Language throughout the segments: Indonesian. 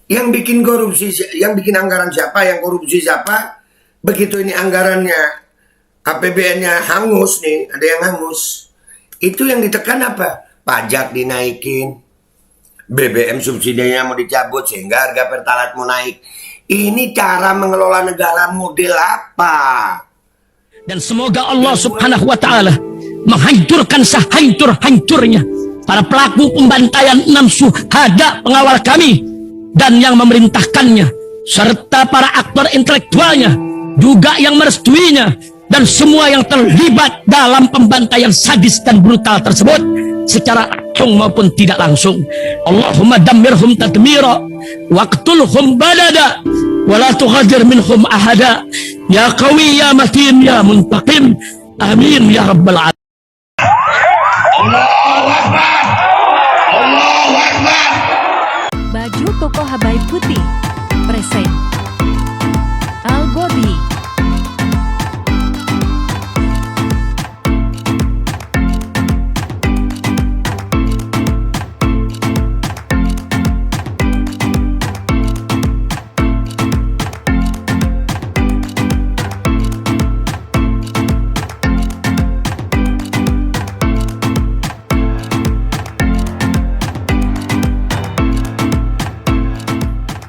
Yang bikin korupsi, yang bikin anggaran siapa, yang korupsi siapa. Begitu ini anggarannya, APBN-nya hangus nih, ada yang hangus. Itu yang ditekan apa? Pajak dinaikin, BBM subsidinya mau dicabut sehingga harga Pertalite mau naik. Ini cara mengelola negara model apa? Dan semoga Allah Subhanahu wa Ta'ala menghancurkan sehancur-hancurnya para pelaku pembantaian 6 syuhada pengawal kami dan yang memerintahkannya, serta para aktor intelektualnya juga yang merestuinya, dan semua yang terlibat dalam pembantaian sadis dan brutal tersebut secara langsung maupun tidak langsung. Allahumma dammirhum tadmira waqtulhum badada wala tughadir minhum ahada ya qawi ya matin ya muntaqim amin ya rabbal alamin. Allahu Akbar, Allahu Akbar. Baju koko Habaib putih present Al-Godi.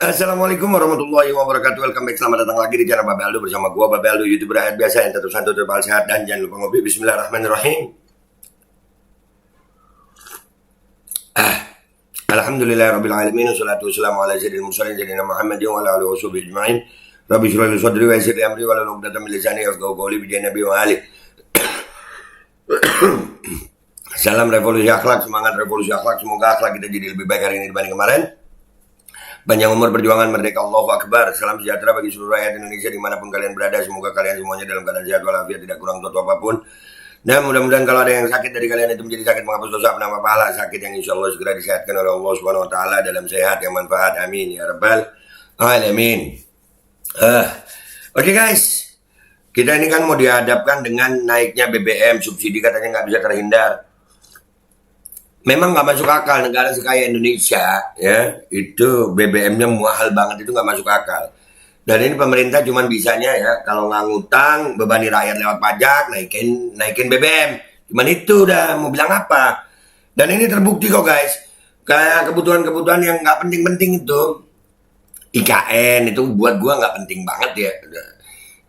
Assalamualaikum warahmatullahi wabarakatuh. Welcome back, selamat datang lagi di channel Babe Aldo bersama gua Babe Aldo, YouTuber rakyat biasa yang tetap santuy, tetap sehat, dan jangan lupa ngopi. Bismillahirrahmanirrahim. Alhamdulillahirabbil alamin, wassalatu wassalamu ala sayyidil mursalin sayyidina Muhammadin wa ala alihi washabihi ajmain. Rabbi shrah li sadri wa yassir li amri wa hlul 'uqdatam min lisani yafqahu qawli bi nabi wa ali. Salam revolusi akhlak, semangat revolusi akhlak. Semoga akhlak kita jadi lebih baik hari ini dibanding kemarin. Panjang umur, perjuangan, merdeka, Allahu Akbar. Salam sejahtera bagi seluruh rakyat Indonesia dimanapun kalian berada. Semoga kalian semuanya dalam keadaan sehat walafiat, tidak kurang suatu apapun. Dan mudah-mudahan kalau ada yang sakit dari kalian itu menjadi sakit menghapus dosa, penambah pahala, sakit yang insya Allah segera disehatkan oleh Allah Subhanahu Wa Taala dalam sehat yang manfaat. Amin ya rabbal alamin. Oke guys, kita ini kan mau dihadapkan dengan naiknya BBM, subsidi katanya nggak bisa terhindar. Memang nggak masuk akal, negara sekaya Indonesia ya itu BBM-nya mahal banget, itu nggak masuk akal. Dan ini pemerintah cuman bisanya ya kalau nggak ngutang bebani rakyat lewat pajak, naikin BBM, cuman itu udah mau bilang apa. Dan ini terbukti kok guys, kayak kebutuhan-kebutuhan yang nggak penting-penting itu, IKN itu buat gua nggak penting banget ya.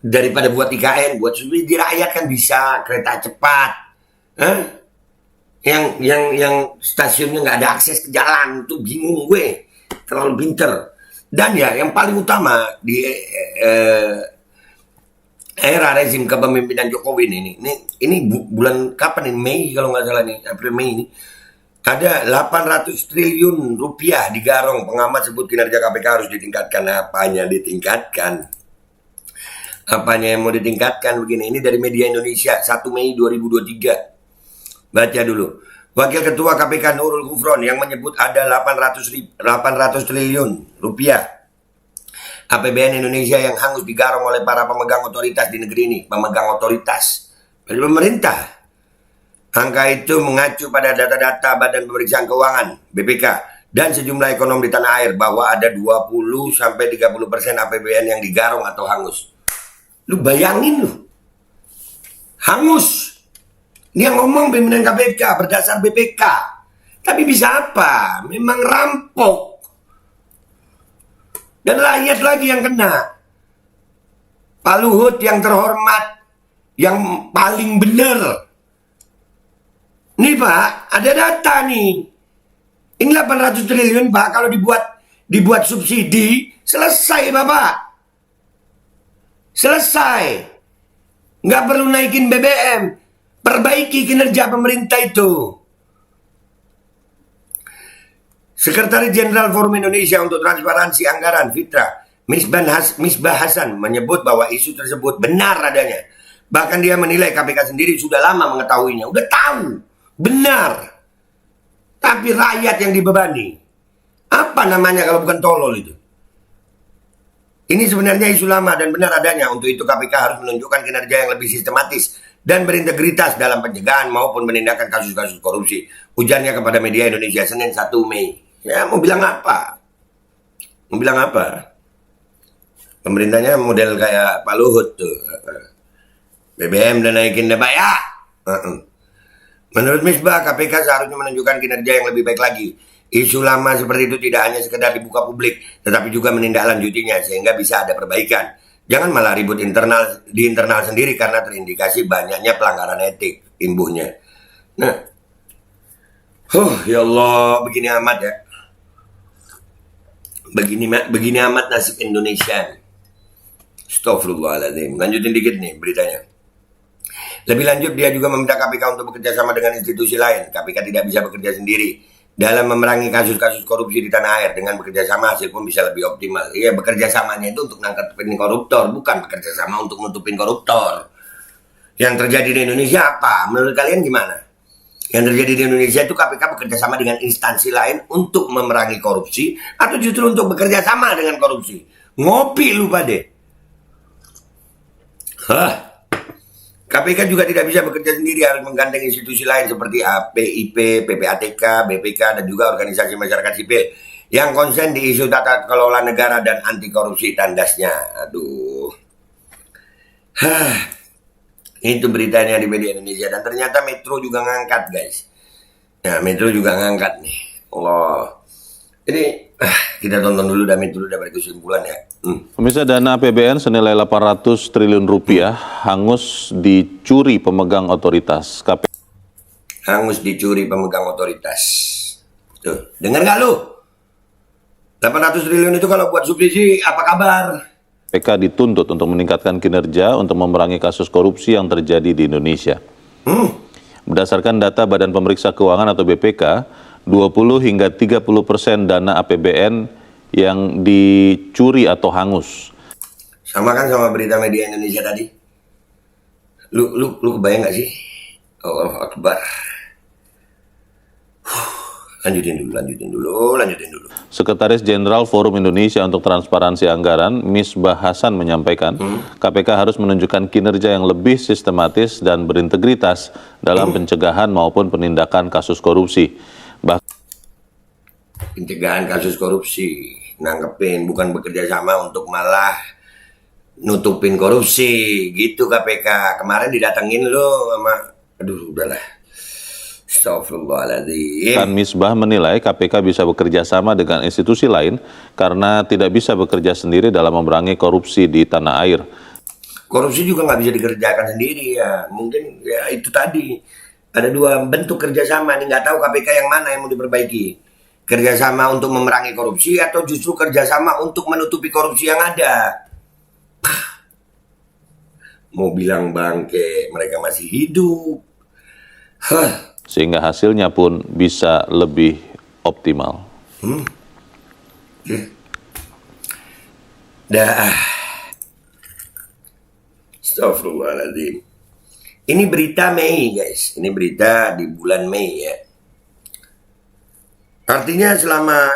Daripada buat IKN, buat subsidi rakyat kan bisa, kereta cepat, yang stasiunnya nggak ada akses ke jalan, tuh bingung gue, terlalu pinter. Dan ya yang paling utama di era rezim kepemimpinan Jokowi ini bulan kapan ini, Mei kalau nggak salah nih, April Mei ini ada 800 triliun rupiah digarong. Pengamat sebut kinerja KPK harus ditingkatkan. Apanya ditingkatkan? Apanya yang mau ditingkatkan begini? Ini dari media Indonesia 1 Mei 2023. Baca dulu. Wakil Ketua KPK Nurul Gufron yang menyebut ada 800 triliun rupiah APBN Indonesia yang hangus digarong oleh para pemegang otoritas di negeri ini. Pemegang otoritas dari pemerintah. Angka itu mengacu pada data-data Badan Pemeriksaan Keuangan BPK dan sejumlah ekonom di tanah air bahwa ada 20-30% APBN yang digarong atau hangus. Lu bayangin lu. Hangus. Dia ngomong pimpinan KPK berdasar BPK. Tapi bisa apa? Memang rampok. Dan rakyat lagi yang kena. Pak Luhut yang terhormat, yang paling benar. Nih Pak, ada data nih. Ini 800 triliun Pak, kalau dibuat subsidi, selesai Bapak. Selesai. Nggak perlu naikin BBM. Perbaiki kinerja pemerintah itu. Sekretaris Jenderal Forum Indonesia untuk Transparansi Anggaran Fitra Misbah Hasan menyebut bahwa isu tersebut benar adanya. Bahkan dia menilai KPK sendiri sudah lama mengetahuinya. Udah tahu, benar. Tapi rakyat yang dibebani. Apa namanya kalau bukan tolol itu? Ini sebenarnya isu lama dan benar adanya. Untuk itu KPK harus menunjukkan kinerja yang lebih sistematis dan berintegritas dalam pencegahan maupun penindakan kasus-kasus korupsi. Ujarnya kepada media Indonesia Senin 1 Mei. Ya mau bilang apa? Mau bilang apa? Pemerintahnya model kayak Pak Luhut tuh. BBM dan naikin deh Pak ya. Menurut Misbah, KPK seharusnya menunjukkan kinerja yang lebih baik lagi. Isu lama seperti itu tidak hanya sekedar dibuka publik, tetapi juga menindaklanjutinya sehingga bisa ada perbaikan. Jangan malah ribut di internal sendiri karena terindikasi banyaknya pelanggaran etik, imbuhnya. Nah, ya Allah, begini amat ya. Begini amat nasib Indonesia. Astagfirullahaladzim. Lanjutin dikit nih beritanya. Lebih lanjut, dia juga meminta KPK untuk bekerja sama dengan institusi lain. KPK tidak bisa bekerja sendiri dalam memerangi kasus-kasus korupsi di tanah air. Dengan bekerja sama hasil pun bisa lebih optimal. Iya, bekerja samanya itu untuk nangkepin koruptor, bukan bekerja sama untuk nutupin koruptor. Yang terjadi di Indonesia apa? Menurut kalian gimana? Yang terjadi di Indonesia itu KPK bekerja sama dengan instansi lain untuk memerangi korupsi atau justru untuk bekerja sama dengan korupsi? Ngopi lu pade. KPK juga tidak bisa bekerja sendiri, harus menggandeng institusi lain seperti APIP, PPATK, BPK, dan juga organisasi masyarakat sipil yang konsen di isu tata kelola negara dan anti korupsi tandasnya. Aduh. Itu beritanya di media Indonesia, dan ternyata Metro juga ngangkat, guys. Nah, Metro juga ngangkat nih. Allah. Jadi kita tonton dulu dan Metro udah berkesimpulan ya. Pemirsa, dana APBN senilai 800 triliun rupiah hangus dicuri pemegang otoritas. Hangus dicuri pemegang otoritas. Tuh, dengar nggak lu? 800 triliun itu kalau buat subsidi apa kabar? KPK dituntut untuk meningkatkan kinerja untuk memerangi kasus korupsi yang terjadi di Indonesia. Berdasarkan data Badan Pemeriksa Keuangan atau BPK, 20 hingga 30% dana APBN yang dicuri atau hangus. Sama kan sama berita media Indonesia tadi? Lu kebayang gak sih? Allahu Akbar. Lanjutin dulu. Sekretaris Jenderal Forum Indonesia untuk Transparansi Anggaran, Misbah Hasan menyampaikan, KPK harus menunjukkan kinerja yang lebih sistematis dan berintegritas dalam pencegahan maupun penindakan kasus korupsi. Pencegahan kasus korupsi, nangkepin, bukan bekerja sama untuk malah nutupin korupsi, gitu KPK. Kemarin didatengin lo sama, aduh udahlah. Astagfirullahaladzim. Misbah menilai KPK bisa bekerja sama dengan institusi lain karena tidak bisa bekerja sendiri dalam memerangi korupsi di tanah air. Korupsi juga nggak bisa dikerjakan sendiri ya. Mungkin ya itu tadi. Ada dua bentuk kerjasama, nih nggak tahu KPK yang mana yang mau diperbaiki. Kerjasama untuk memerangi korupsi atau justru kerjasama untuk menutupi korupsi yang ada. Mau bilang bangke, mereka masih hidup. Sehingga hasilnya pun bisa lebih optimal. Dah. Astagfirullahaladzim. Ini berita Mei, guys. Ini berita di bulan Mei ya. Artinya selama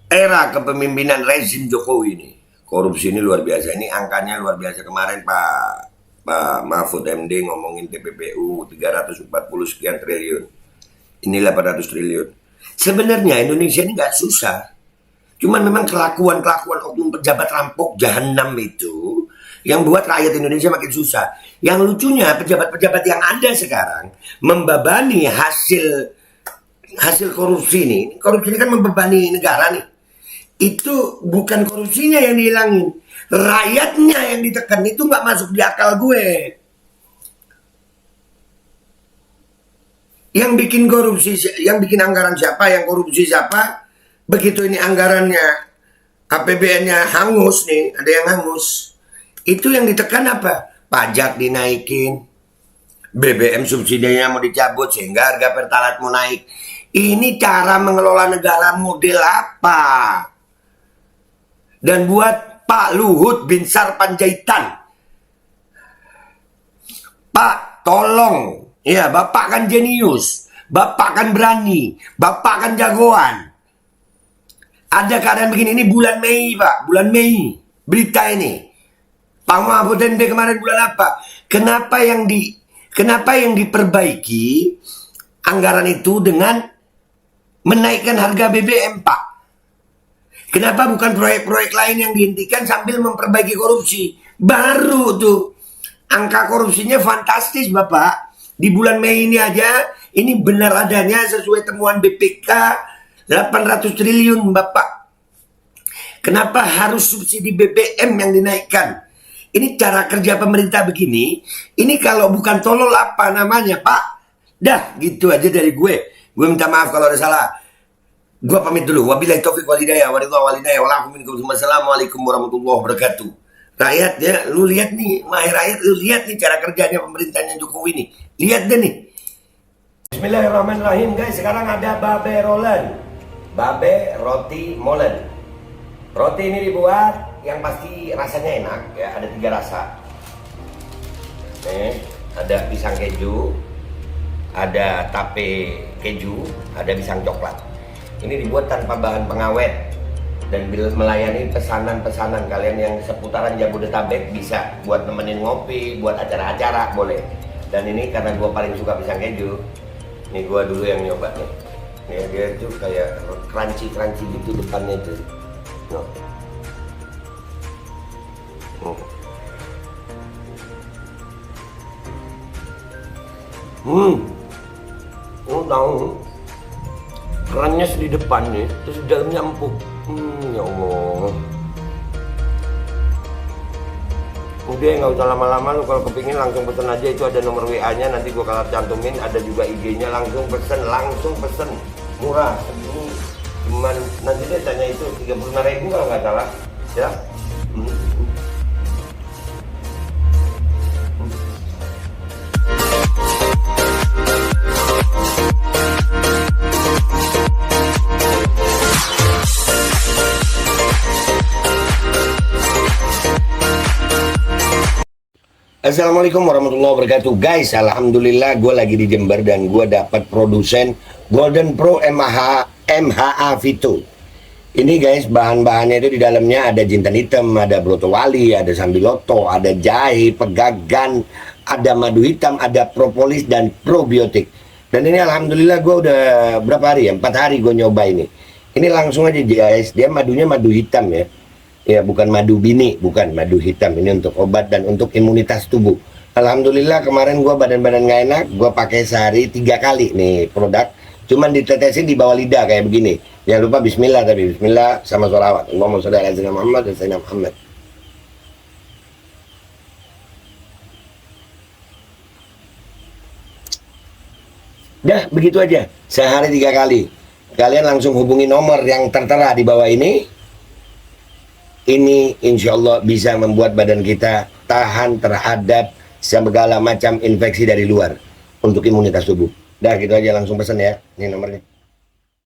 era kepemimpinan rezim Jokowi ini, korupsi ini luar biasa. Ini angkanya luar biasa. Kemarin Pak Mahfud MD ngomongin TPPU 340 sekian triliun. Ini 800 triliun. Sebenarnya Indonesia ini nggak susah. Cuman memang kelakuan oknum pejabat rampok jahanam itu yang buat rakyat Indonesia makin susah. Yang lucunya pejabat-pejabat yang ada sekarang membebani hasil korupsi ini. Korupsi ini kan membebani negara nih. Itu bukan korupsinya yang dihilangin, rakyatnya yang ditekan. Itu nggak masuk di akal gue. Yang bikin korupsi, yang bikin anggaran siapa, yang korupsi siapa. Begitu ini anggarannya, APBN-nya hangus nih, ada yang hangus. Itu yang ditekan apa? Pajak dinaikin, BBM subsidinya mau dicabut sehingga harga Pertalite mau naik. Ini cara mengelola negara model apa? Dan buat Pak Luhut Binsar Panjaitan, Pak tolong, ya Bapak kan jenius, Bapak kan berani, Bapak kan jagoan. Ada keadaan begini, ini bulan Mei Pak, bulan Mei berita ini. Pak Mahfud MD kemarin bulan apa? Kenapa yang diperbaiki anggaran itu dengan menaikkan harga BBM Pak? Kenapa bukan proyek-proyek lain yang dihentikan sambil memperbaiki korupsi? Baru tuh angka korupsinya fantastis Bapak. Di bulan Mei ini aja, ini benar adanya sesuai temuan BPK 800 triliun Bapak. Kenapa harus subsidi BBM yang dinaikkan? Ini cara kerja pemerintah begini. Ini kalau bukan tolol apa namanya Pak? Dah gitu aja dari gue. Gue minta maaf kalau ada salah. Gue pamit dulu. Wabillahi taufiq wal hidayah. Wassalamualaikum warahmatullahi wabarakatuh. Rakyat ya, lu lihat nih, mahir rakyat, lu lihat nih cara kerjanya pemerintahnya Jokowi nih. Lihat deh nih. Bismillahirrahmanirrahim guys. Sekarang ada babe rolen, babe roti molen. Roti ini dibuat yang pasti rasanya enak ya. Ada 3 rasa. Nih, ada pisang keju, ada tape keju, ada pisang coklat. Ini dibuat tanpa bahan pengawet dan melayani pesanan-pesanan kalian yang seputaran Jabodetabek, bisa buat nemenin ngopi, buat acara-acara boleh. Dan ini karena gua paling suka pisang keju, ini gua dulu yang nyoba nih. Nih dia tuh kayak crunchy gitu depannya tuh. No. Tahu kerannya di depan nih, terus di dalamnya empuk. Ya Allah. Udah nggak usah lama-lama, lu kalau kepingin langsung pesen aja, itu ada nomor WA-nya, nanti gua kalau cantumin, ada juga IG-nya, langsung pesen, murah. Ini cuman nanti deh tanya itu 35.000 kalau nggak salah, ya. Assalamualaikum warahmatullahi wabarakatuh guys. Alhamdulillah gue lagi di Jember dan gue dapat produsen Golden Pro MHA Vito. Ini guys, bahan-bahannya itu di dalamnya ada jintan hitam, ada broto wali, ada sambiloto, ada jahe, pegagan, ada madu hitam, ada propolis dan probiotik. Dan ini alhamdulillah gue udah berapa hari ya, 4 hari gue nyoba ini. Ini langsung aja guys, dia madunya madu hitam ya. Ya bukan madu bini, bukan madu hitam. Ini untuk obat dan untuk imunitas tubuh. Alhamdulillah kemarin gua badan-badan gak enak, gua pakai sehari 3 kali nih produk. Cuman ditetesin di bawah lidah kayak begini. Jangan lupa bismillah, tapi bismillah sama sholawat. Allahumma sholli ala sayyidina Muhammad dan sayyidina Muhammad. Dah begitu aja, sehari 3 kali. Kalian langsung hubungi nomor yang tertera di bawah ini. Ini insya Allah bisa membuat badan kita tahan terhadap segala macam infeksi dari luar untuk imunitas tubuh. Dah gitu aja, langsung pesan ya. Ini nomornya.